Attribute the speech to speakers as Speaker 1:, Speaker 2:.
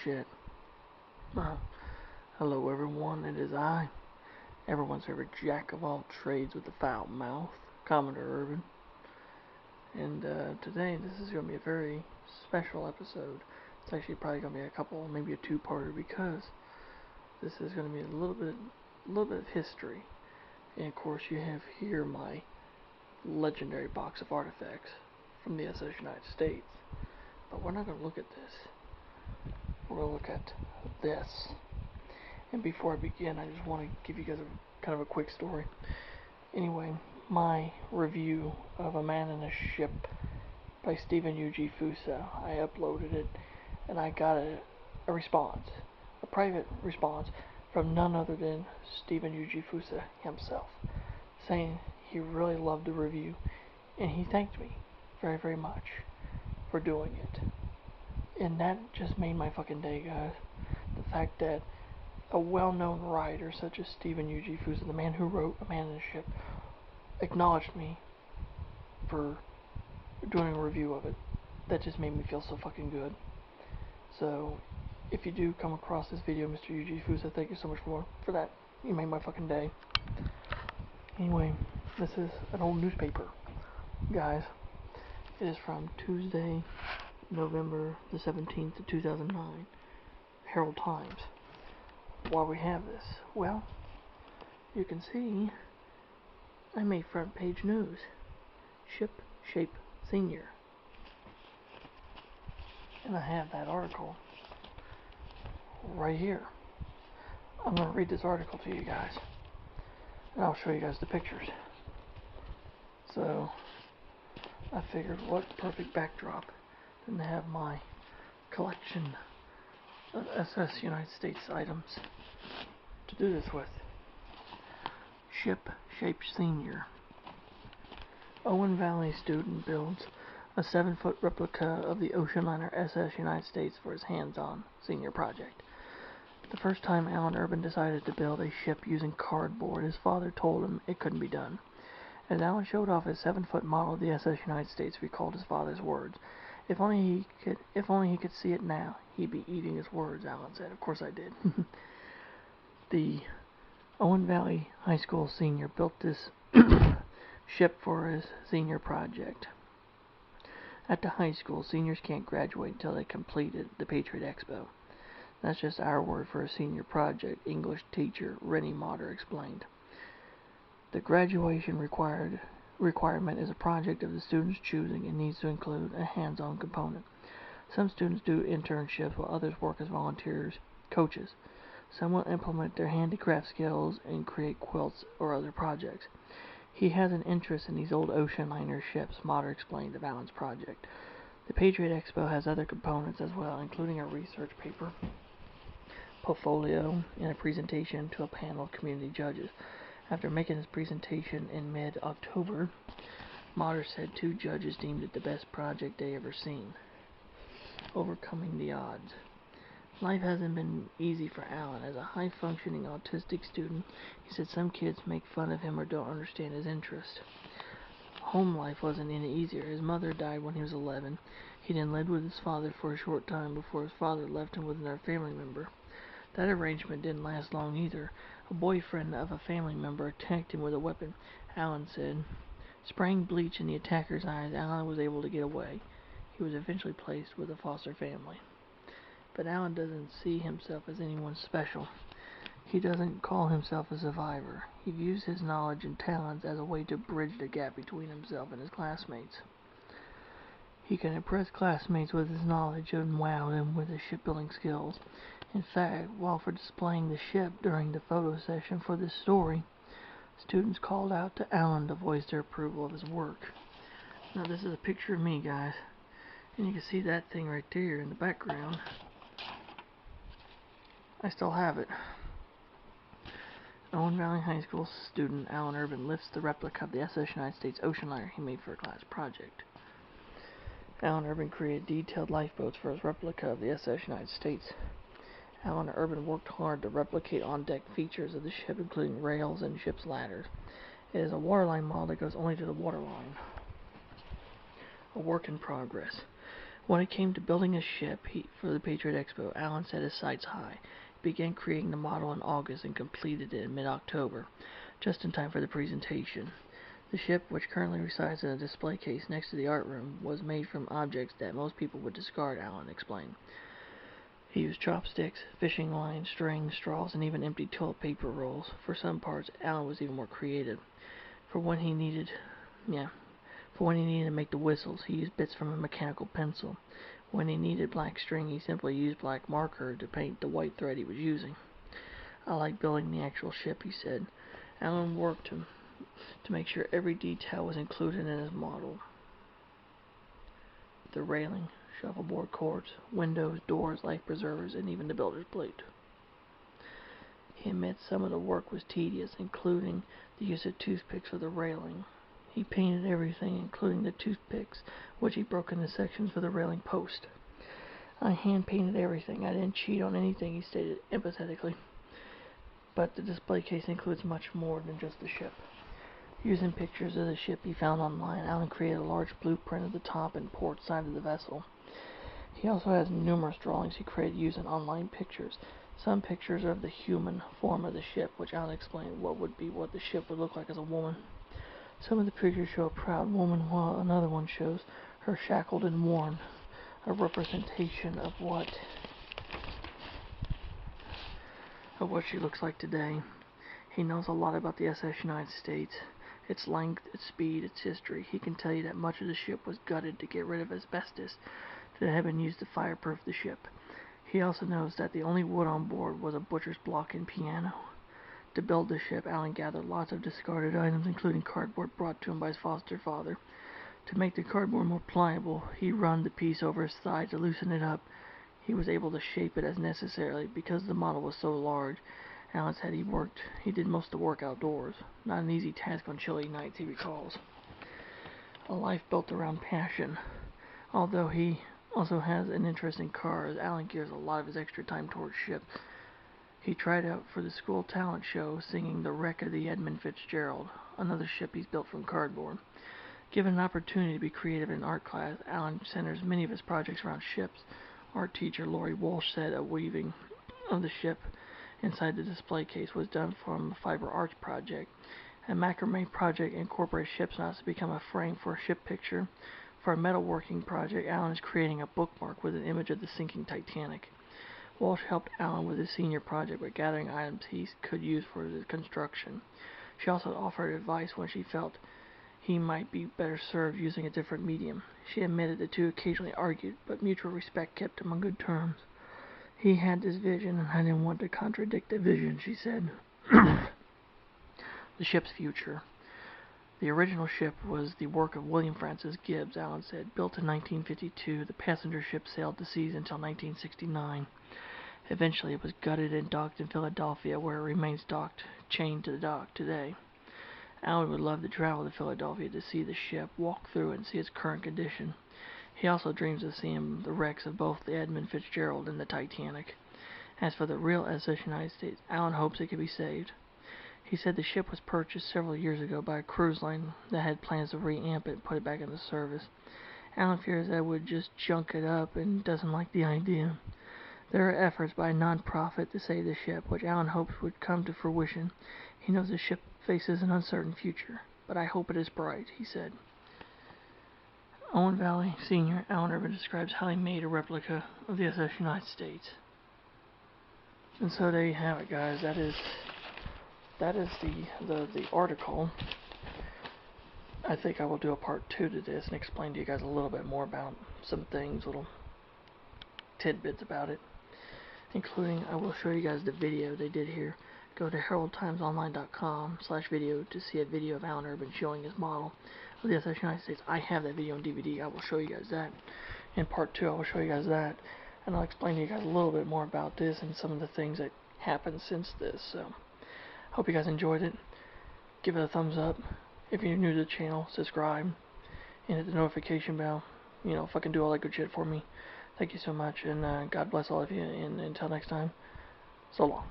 Speaker 1: Shit. Hello everyone, it is I, everyone's favorite jack of all trades with the foul mouth, Commodore Urban. And today this is going to be a very special episode. It's actually probably going to be a couple, maybe a two-parter, because this is going to be a little bit of history. And of course you have here my legendary box of artifacts from the SS United States. But we're not going to look at this. We're going to look at this. And before I begin, I just want to give you guys kind of a quick story. Anyway, my review of A Man in a Ship by Stephen U.G. Fusa, I uploaded it, and I got a response, a private response, from none other than Stephen U.G. Fusa himself, saying he really loved the review, and he thanked me very, very much for doing it. And that just made my fucking day, guys. The fact that a well-known writer such as Stephen U.G. Fusa, the man who wrote A Man in a Ship, acknowledged me for doing a review of it. That just made me feel so fucking good. So, if you do come across this video, Mr. U.G. Fusa, thank you so much for that. You made my fucking day. Anyway, this is an old newspaper, guys. It is from Tuesday, November the 17th, 2009, Herald Times. Why we have this? Well, you can see I made front page news. Shipshape Senior. And I have that article right here. I'm going to read this article to you guys. And I'll show you guys the pictures. So, I figured what perfect backdrop than to have my collection of SS United States items to do this with. Shipshape Senior. Owen Valley student builds a 7-foot replica of the ocean liner SS United States for his hands-on senior project. The first time Alan Urban decided to build a ship using cardboard, his father told him it couldn't be done. As Alan showed off his 7-foot model of the SS United States, recalled his father's words. If only he could see it now, he'd be eating his words, Alan said. Of course I did. The Owen Valley High School senior built this ship for his senior project. At the high school, seniors can't graduate until they completed the Patriot Expo. That's just our word for a senior project, English teacher Rennie Motter explained. The graduation requirement is a project of the student's choosing and needs to include a hands-on component. Some students do internships while others work as volunteers, coaches. Some will implement their handicraft skills and create quilts or other projects. He has an interest in these old ocean liner ships, Motter explained of Alan's project. The Patriot Expo has other components as well, including a research paper, portfolio, and a presentation to a panel of community judges. After making his presentation in mid-October, Motter said 2 judges deemed it the best project they ever seen. Overcoming the odds. Life hasn't been easy for Alan. As a high-functioning autistic student, he said some kids make fun of him or don't understand his interest. Home life wasn't any easier. His mother died when he was 11. He then lived with his father for a short time before his father left him with another family member. That arrangement didn't last long either. A boyfriend of a family member attacked him with a weapon, Alan said. Spraying bleach in the attacker's eyes, Alan was able to get away. He was eventually placed with a foster family. But Alan doesn't see himself as anyone special. He doesn't call himself a survivor. He views his knowledge and talents as a way to bridge the gap between himself and his classmates. He can impress classmates with his knowledge and wow them with his shipbuilding skills. In fact, while for displaying the ship during the photo session for this story, students called out to Alan to voice their approval of his work. Now this is a picture of me, guys, and you can see that thing right there in the background. I still have it. Owen Valley High School student Alan Urban lifts the replica of the SS United States ocean liner he made for a class project. Alan Urban created detailed lifeboats for his replica of the SS United States. Alan Urban worked hard to replicate on-deck features of the ship, including rails and ship's ladders. It is a waterline model that goes only to the waterline. A work in progress. When it came to building a ship for the Patriot Expo, Alan set his sights high. He began creating the model in August and completed it in mid-October, just in time for the presentation. The ship, which currently resides in a display case next to the art room, was made from objects that most people would discard, Alan explained. He used chopsticks, fishing lines, strings, straws, and even empty toilet paper rolls. For some parts, Alan was even more creative. For when he needed to make the whistles, he used bits from a mechanical pencil. When he needed black string, he simply used black marker to paint the white thread he was using. I like building the actual ship, he said. Alan worked to make sure every detail was included in his model. The railing, shuffleboard cords, windows, doors, life preservers, and even the builder's plate. He admits some of the work was tedious, including the use of toothpicks for the railing. He painted everything, including the toothpicks, which he broke into sections for the railing post. I hand-painted everything. I didn't cheat on anything, he stated empathetically. But the display case includes much more than just the ship. Using pictures of the ship he found online, Alan created a large blueprint of the top and port side of the vessel. He also has numerous drawings he created using online pictures. Some pictures are of the human form of the ship, which Alan explained what the ship would look like as a woman. Some of the pictures show a proud woman, while another one shows her shackled and worn, a representation of what she looks like today. He knows a lot about the SS United States, its length, its speed, its history. He can tell you that much of the ship was gutted to get rid of asbestos that had been used to fireproof the ship. He also knows that the only wood on board was a butcher's block and piano. To build the ship, Alan gathered lots of discarded items, including cardboard brought to him by his foster father. To make the cardboard more pliable, he run the piece over his thigh to loosen it up. He was able to shape it as necessary. Because the model was so large, Alan said he did most of the work outdoors. Not an easy task on chilly nights, he recalls. A life built around passion. Although he also has an interest in cars, Alan gives a lot of his extra time towards ships. He tried out for the school talent show singing The Wreck of the Edmund Fitzgerald, another ship he's built from cardboard. Given an opportunity to be creative in art class, Alan centers many of his projects around ships. Art teacher Lori Walsh said a weaving of the ship inside the display case was done from a fiber arts project. A macrame project incorporates ship knots to become a frame for a ship picture. For a metalworking project, Alan is creating a bookmark with an image of the sinking Titanic. Walsh helped Alan with his senior project by gathering items he could use for the construction. She also offered advice when she felt he might be better served using a different medium. She admitted the two occasionally argued, but mutual respect kept them on good terms. He had this vision, and I didn't want to contradict the vision, she said. The ship's future. The original ship was the work of William Francis Gibbs, Alan said. Built in 1952, the passenger ship sailed the seas until 1969. Eventually, it was gutted and docked in Philadelphia, where it remains chained to the dock today. Alan would love to travel to Philadelphia to see the ship, walk through it, and see its current condition. He also dreams of seeing the wrecks of both the Edmund Fitzgerald and the Titanic. As for the real SS United States, Alan hopes it can be saved. He said the ship was purchased several years ago by a cruise line that had plans to re-amp it and put it back into service. Alan fears that it would just junk it up and doesn't like the idea. There are efforts by a non-profit to save the ship, which Alan hopes would come to fruition. He knows the ship faces an uncertain future, but I hope it is bright, he said. Owen Valley Sr. Alan Urban describes how he made a replica of the SS United States. And so there you have it, guys. That is the article. I think I will do a part 2 to this and explain to you guys a little bit more about some things, little tidbits about it, including I will show you guys the video they did here. Go to heraldtimesonline.com/video to see a video of Alan Urban showing his model of the SS United States. I have that video on DVD. I will show you guys that. In part 2, I will show you guys that, and I'll explain to you guys a little bit more about this and some of the things that happened since this. So, hope you guys enjoyed it. Give it a thumbs up. If you're new to the channel, subscribe and hit the notification bell. Fucking do all that good shit for me. Thank you so much, and God bless all of you, and until next time, so long.